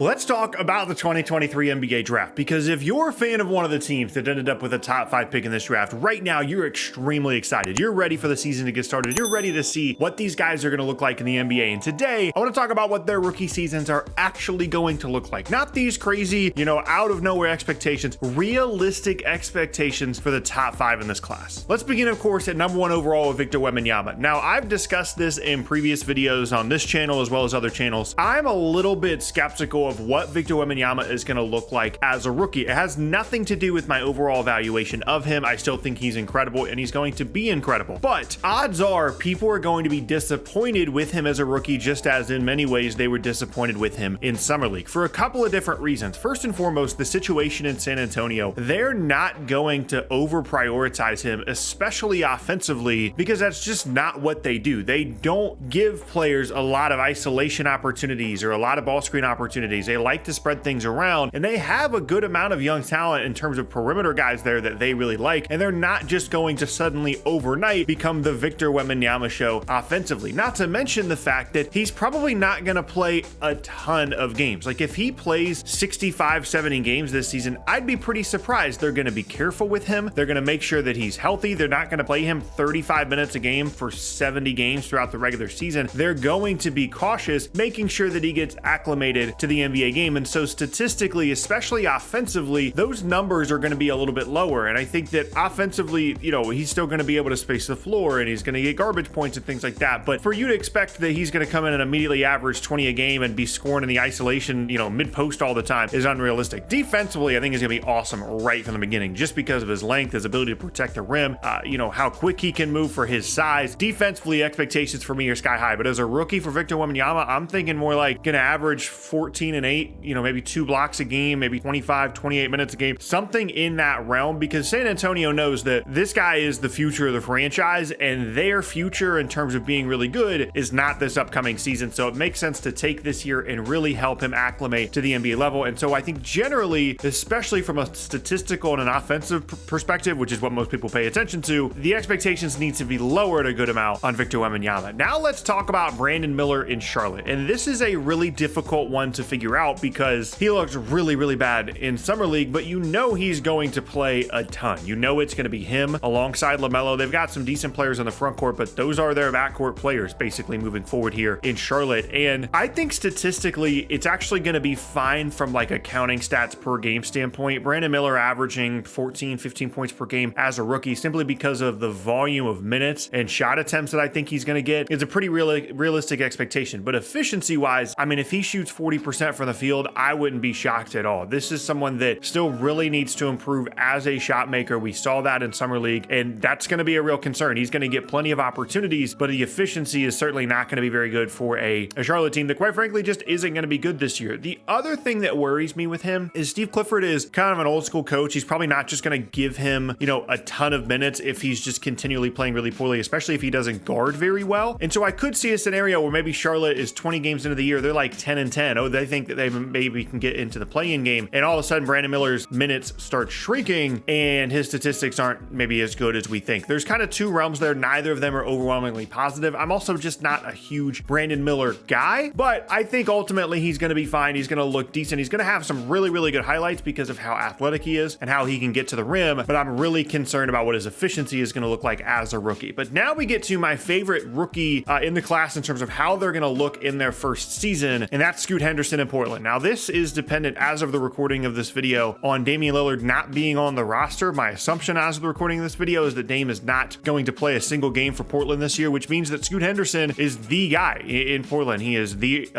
Let's talk about the 2023 NBA draft, because if you're a fan of one of the teams that ended up with a top 5 pick in this draft, right now you're extremely excited. You're ready for the season to get started. You're ready to see what these guys are going to look like in the NBA. And today, I want to talk about what their rookie seasons are actually going to look like. Not these crazy, out of nowhere expectations, realistic expectations for the top 5 in this class. Let's begin, of course, at number 1 overall with Victor Wembanyama. Now, I've discussed this in previous videos on this channel as well as other channels. I'm a little bit skeptical of what Victor Wembanyama is going to look like as a rookie. It has nothing to do with my overall evaluation of him. I still think he's incredible and he's going to be incredible. But odds are people are going to be disappointed with him as a rookie, just as in many ways they were disappointed with him in Summer League for a couple of different reasons. First and foremost, the situation in San Antonio. They're not going to over prioritize him, especially offensively, because that's just not what they do. They don't give players a lot of isolation opportunities or a lot of ball screen opportunities. They like to spread things around, and they have a good amount of young talent in terms of perimeter guys there that they really like, and they're not just going to suddenly overnight become the Victor Wembanyama show offensively. Not to mention the fact that he's probably not going to play a ton of games. Like if he plays 65, 70 games this season, I'd be pretty surprised. They're going to be careful with him. They're going to make sure that he's healthy. They're not going to play him 35 minutes a game for 70 games throughout the regular season. They're going to be cautious, making sure that he gets acclimated to the NBA game. And so statistically, especially offensively, those numbers are going to be a little bit lower. And I think that offensively, he's still going to be able to space the floor and he's going to get garbage points and things like that. But for you to expect that he's going to come in and immediately average 20 a game and be scoring in the isolation, mid-post all the time is unrealistic. Defensively, I think he's going to be awesome right from the beginning, just because of his length, his ability to protect the rim, how quick he can move for his size. Defensively, expectations for me are sky high. But as a rookie for Victor Wembanyama, I'm thinking more like going to average 14 and 8, maybe 2 blocks a game, maybe 25, 28 minutes a game, something in that realm, because San Antonio knows that this guy is the future of the franchise, and their future in terms of being really good is not this upcoming season. So it makes sense to take this year and really help him acclimate to the NBA level. And so I think generally, especially from a statistical and an offensive perspective, which is what most people pay attention to, the expectations need to be lowered a good amount on Victor Wembanyama. Now let's talk about Brandon Miller in Charlotte. And this is a really difficult one to figure out because he looks really, really bad in Summer League, but he's going to play a ton. It's going to be him alongside LaMelo. They've got some decent players on the front court, but those are their backcourt players basically moving forward here in Charlotte. And I think statistically, it's actually going to be fine from like a counting stats per game standpoint. Brandon Miller averaging 14, 15 points per game as a rookie, simply because of the volume of minutes and shot attempts that I think he's going to get. It's a pretty realistic expectation. But efficiency wise, if he shoots 40% from the field, I wouldn't be shocked at all. This is someone that still really needs to improve as a shot maker. We saw that in Summer League, and that's going to be a real concern. He's going to get plenty of opportunities, but the efficiency is certainly not going to be very good for a Charlotte team that quite frankly just isn't going to be good this year. The other thing that worries me with him is Steve Clifford is kind of an old school coach. He's probably not just going to give him, a ton of minutes if he's just continually playing really poorly, especially if he doesn't guard very well. And so I could see a scenario where maybe Charlotte is 20 games into the year. They're like 10-10. Oh, they think that they maybe can get into the play-in game. And all of a sudden, Brandon Miller's minutes start shrinking and his statistics aren't maybe as good as we think. There's kind of two realms there. Neither of them are overwhelmingly positive. I'm also just not a huge Brandon Miller guy, but I think ultimately he's going to be fine. He's going to look decent. He's going to have some really, really good highlights because of how athletic he is and how he can get to the rim. But I'm really concerned about what his efficiency is going to look like as a rookie. But now we get to my favorite rookie in the class in terms of how they're going to look in their first season, and that's Scoot Henderson in Portland. Now, this is dependent, as of the recording of this video, on Damian Lillard not being on the roster. My assumption as of the recording of this video is that Dame is not going to play a single game for Portland this year, which means that Scoot Henderson is the guy in Portland. He is the,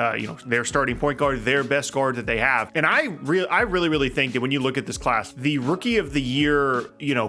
their starting point guard, their best guard that they have. And I really think that when you look at this class, the rookie of the year,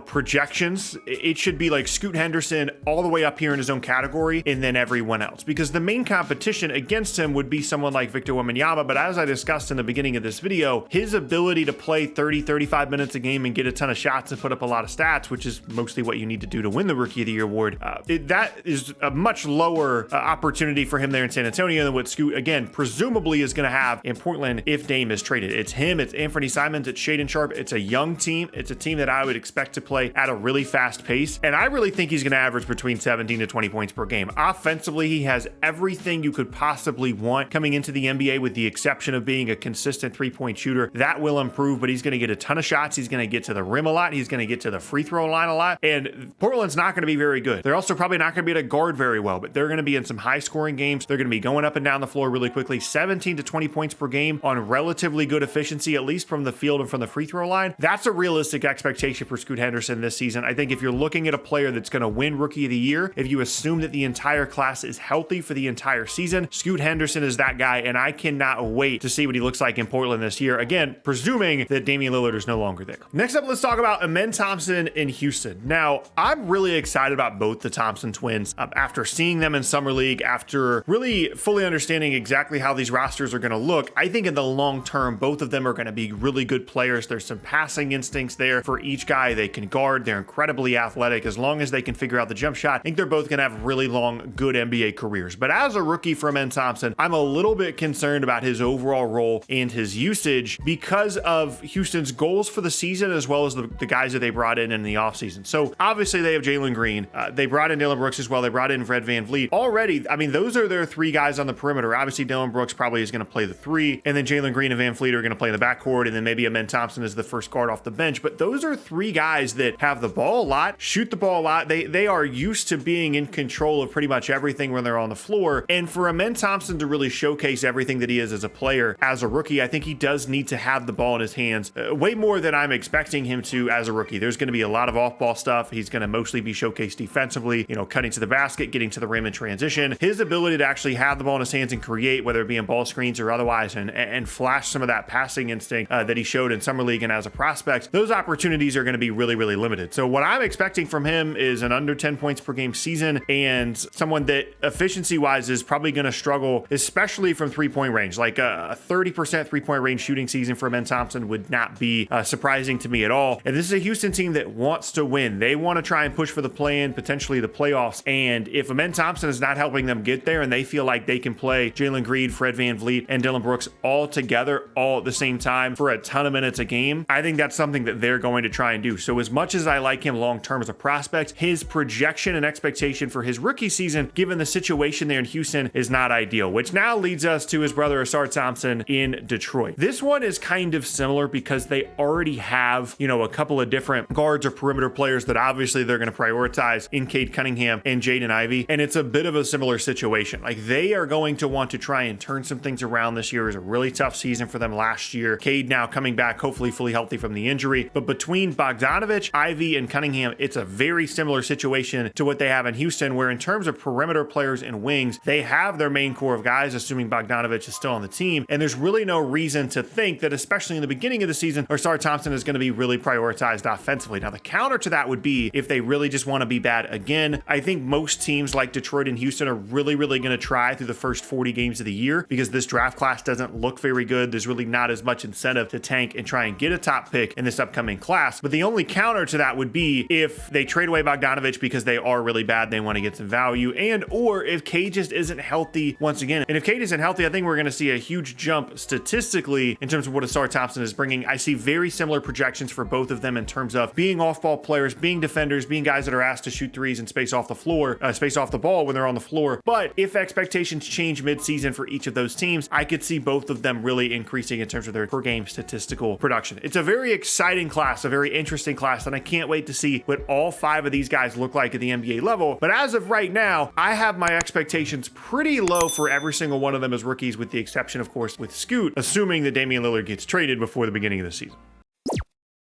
projections, it should be like Scoot Henderson all the way up here in his own category and then everyone else, because the main competition against him would be someone like Victor Wembanyama. But as I discussed in the beginning of this video, his ability to play 30, 35 minutes a game and get a ton of shots and put up a lot of stats, which is mostly what you need to do to win the Rookie of the Year award, that is a much lower opportunity for him there in San Antonio than what Scoot, again, presumably is going to have in Portland if Dame is traded. It's him, it's Anthony Simons, it's Shaedon Sharpe. It's a young team. It's a team that I would expect to play at a really fast pace. And I really think he's going to average between 17 to 20 points per game. Offensively, he has everything you could possibly want coming into the NBA with the exception perception of being a consistent three-point shooter. That will improve, but he's going to get a ton of shots. He's going to get to the rim a lot. He's going to get to the free throw line a lot. And Portland's not going to be very good. They're also probably not going to be able to guard very well, but they're going to be in some high scoring games. They're going to be going up and down the floor really quickly, 17 to 20 points per game on relatively good efficiency, at least from the field and from the free throw line. That's a realistic expectation for Scoot Henderson this season. I think if you're looking at a player that's going to win Rookie of the Year, if you assume that the entire class is healthy for the entire season, Scoot Henderson is that guy, and I cannot wait to see what he looks like in Portland this year. Again, presuming that Damian Lillard is no longer there. Next up, let's talk about Amen Thompson in Houston. Now, I'm really excited about both the Thompson twins. After seeing them in Summer League, after really fully understanding exactly how these rosters are going to look, I think in the long term, both of them are going to be really good players. There's some passing instincts there for each guy. They can guard. They're incredibly athletic. As long as they can figure out the jump shot, I think they're both going to have really long, good NBA careers. But as a rookie for Amen Thompson, I'm a little bit concerned about his overall role and his usage because of Houston's goals for the season, as well as the guys that they brought in the offseason. So obviously they have Jalen Green. They brought in Dillon Brooks as well. They brought in Fred VanVleet. Already, I mean, those are their three guys on the perimeter. Obviously, Dillon Brooks probably is going to play the three, and then Jalen Green and VanVleet are going to play in the backcourt, and then maybe Amen Thompson is the first guard off the bench. But those are three guys that have the ball a lot, shoot the ball a lot. They are used to being in control of pretty much everything when they're on the floor. And for Amen Thompson to really showcase everything that he is as a player, as a rookie, I think he does need to have the ball in his hands way more than I'm expecting him to as a rookie. There's going to be a lot of off-ball stuff. He's going to mostly be showcased defensively, cutting to the basket, getting to the rim in transition. His ability to actually have the ball in his hands and create, whether it be in ball screens or otherwise, and flash some of that passing instinct that he showed in Summer League and as a prospect, those opportunities are going to be really, really limited. So what I'm expecting from him is an under 10 points per game season and someone that efficiency-wise is probably going to struggle, especially from three-point range. Like a 30% three-point range shooting season for Amen Thompson would not be surprising to me at all. And this is a Houston team that wants to win. They want to try and push for the play-in, potentially the playoffs. And if Amen Thompson is not helping them get there and they feel like they can play Jalen Green, Fred VanVleet, and Dillon Brooks all together, all at the same time for a ton of minutes a game, I think that's something that they're going to try and do. So as much as I like him long-term as a prospect, his projection and expectation for his rookie season, given the situation there in Houston, is not ideal, which now leads us to his brother Ausar Thompson in Detroit. This one is kind of similar because they already have, a couple of different guards or perimeter players that obviously they're going to prioritize in Cade Cunningham and Jaden Ivey. And it's a bit of a similar situation. Like they are going to want to try and turn some things around this year. It was a really tough season for them last year. Cade now coming back, hopefully fully healthy from the injury. But between Bogdanovich, Ivey, and Cunningham, it's a very similar situation to what they have in Houston, where in terms of perimeter players and wings, they have their main core of guys, assuming Bogdanovich is still on the team. And there's really no reason to think that, especially in the beginning of the season, Ausar Thompson is going to be really prioritized offensively. Now, the counter to that would be if they really just want to be bad again. I think most teams like Detroit and Houston are really going to try through the first 40 games of the year because this draft class doesn't look very good. There's really not as much incentive to tank and try and get a top pick in this upcoming class. But the only counter to that would be if they trade away Bogdanovich because they are really bad, they want to get some value, and or if Cade just isn't healthy once again. And if Cade isn't healthy, I think we're going to see a huge jump statistically in terms of what Ausar Thompson is bringing. I see very similar projections for both of them in terms of being off-ball players, being defenders, being guys that are asked to shoot threes and space off the ball when they're on the floor. But if expectations change mid-season for each of those teams, I could see both of them really increasing in terms of their per-game statistical production. It's a very exciting class, a very interesting class, and I can't wait to see what all five of these guys look like at the NBA level. But as of right now, I have my expectations pretty low for every single one of them as rookies, with the exception, of course, with Scoot, assuming that Damian Lillard gets traded before the beginning of the season.